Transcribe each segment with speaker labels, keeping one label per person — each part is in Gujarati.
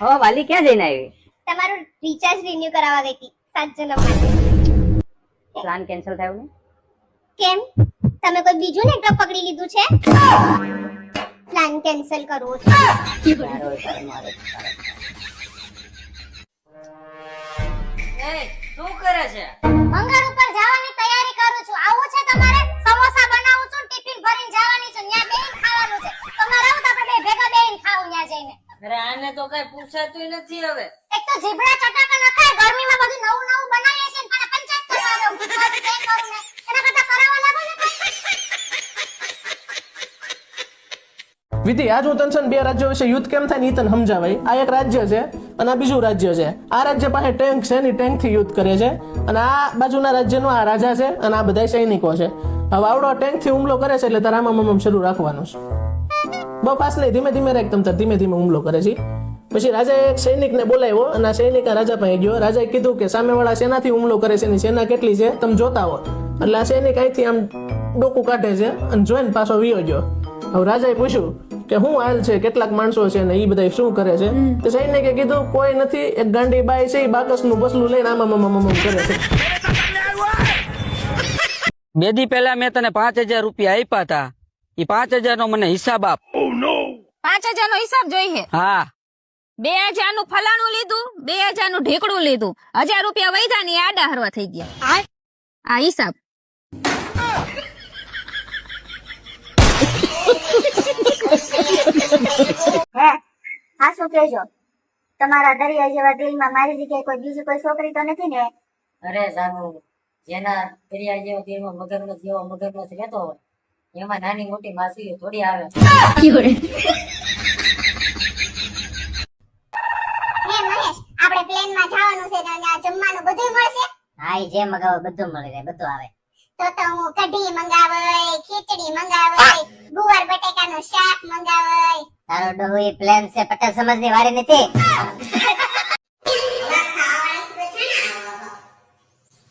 Speaker 1: હો વાલી ક્યાં જઈને આવી?
Speaker 2: તમારું રિચાર્જ રિન્યુ કરાવવા ગઈ હતી 7 જન્મ માટે.
Speaker 1: પ્લાન કેન્સલ થયો ને?
Speaker 2: કેમ તમે કોઈ બીજું નેટવર્ક પકડી લીધું છે? પ્લાન કેન્સલ કરવો છે.
Speaker 1: મારો મારો
Speaker 3: એ શું કરે છે?
Speaker 2: મંગળ ઉપર જવાની તૈયારી કરું છું. આવું છે તમારે? સમોસા બનાવું છું, ટિફિન ભરીને જવાની છું. ન્યા બેહીને ખાવાનું છે. તમારે આવું તો આપણે બે ભેગા બેહીને ખાવું ન્યા જઈને.
Speaker 3: અરે આને તો કઈ પૂછાતું નથી હવે.
Speaker 2: એક તો જીબડા ચટાકા નખાય, ગરમીમાં બધું નવું નવું બનાવીએ છે ને પાછા પંચાયત કરવા આવે. હું કરું તે કરું ને એના કરતા કરાવવા લાગો ને કઈ.
Speaker 4: વિધિ, આજ હું તને છે ને બે રાજ્યો વિશે યુદ્ધ કેમ થાય ને ઈ તને સમજાવાય. આ એક રાજ્ય છે અને આ બીજું રાજ્ય છે. આ રાજ્ય પાસે ટેન્ક છે ને ટેન્ક થી યુદ્ધ કરે છે, અને આ બાજુના રાજ્યનો આ રાજા છે અને આ બધા સૈનિકો છે. હવે આવડો ટેન્ક થી હુમલો કરે છે એટલે તારા આમ શરૂ રાખવાનું છે. બહુ ફાસ્ટ નહીં, ધીમે ધીમે રાખ. તમ તાર ધીમે ધીમે હુમલો કરે છે. પછી રાજાએ એક સૈનિકને બોલાવ્યો અને આ સૈનિક રાજા પાસે ગયો. રાજાએ કીધું કે સામેવાળા સેનાથી હુમલો કરે છે, એની સેના કેટલી છે તમે જોતા હો. એટલે આ સૈનિક અહીંથી આમ ડોકું કાઢે છે અને જોઈને પાછો વિયો ગયો. હવે રાજાએ પૂછ્યું કે શું હાલ છે, કેટલાક માણસો છે ને એ બધા શું કરે છે? તો સૈનિકે કીધું કોઈ નથી, એક ગાંડી બાઈ છે, એ બાકસનું બસલું લઈને આમ કરે છે.
Speaker 5: 2 દી પહેલા મેં તને 5000 રૂપિયા આપ્યા હતા. એ 5000 નો મને હિસાબ આપ.
Speaker 6: 5000 નો હિસાબ જોઈએ?
Speaker 5: હા.
Speaker 6: 2000 નું ફલાણું લીધું, 2000 નું ઢીકડું લીધું, 1000 રૂપિયા વૈધા ને આડા હરવા થઈ ગયા. આ હિસાબ.
Speaker 2: હા શું કહેજો? તમારા દરિયા જેવા દિલમાં મારી જગ્યાએ કોઈ બીજી કોઈ છોકરી તો નથી ને?
Speaker 3: અરે જાનુ, જેના દરિયા જેવો દિલમાં મગરમચ્છ જેવો મગરમચ્છ રહેતો હોય એમાં નાની મોટી માછલીઓ થોડી આવે.
Speaker 2: હે મહેશ, આપણે પ્લેનમાં જવાનું છે ને અહીંયા જમવાનું બધું મળશે?
Speaker 1: હા, જે મગાવો બધું મળી જાય, બધું આવે.
Speaker 2: તો હું કઢી મંગાવાય, ખીચડી મંગાવાય, ગુવાર બટેકાનું શાક મંગાવાય.
Speaker 1: તારો ડોહો એ પ્લેન છે, પટેલ સમાજની વારી નથી.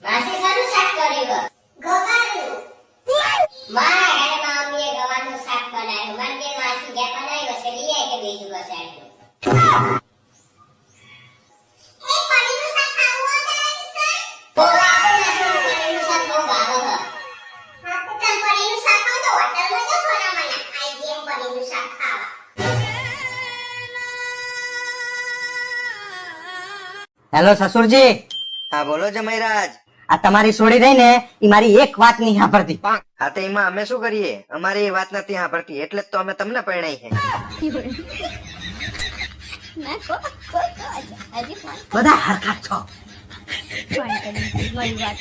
Speaker 2: માસી સારું શાક કર્યું. ગવાનું. મારા ઘરમાં મમ્મીએ ગવાનું શાક બનાવ્યું. મને કે માસી જે બનાવ્યું છે લઈ આય કે બીજું કશે આટલું. એ પનીરનું શાક ખાવું હોય તો પનીરનું શાક બહુ ભાવે છે. હા તો તમે પનીરનું શાક ખાવ તો હોટલમાં જશો ને મને આઈ જેમ પનીરનું શાક ખાવા.
Speaker 1: હેલો સસુરજી.
Speaker 7: હા બોલો જમાઈરાજ.
Speaker 1: આ તમારી છોડી રહી ને એ મારી એક વાત નહીં સાંભળતી.
Speaker 7: હા તો એમાં અમે શું કરીએ? અમારી એ વાત નથી સાંભળતી એટલે જ તો અમે તમને પરણાઈ છે.
Speaker 1: બધા હરખા છો.
Speaker 6: મારી વાત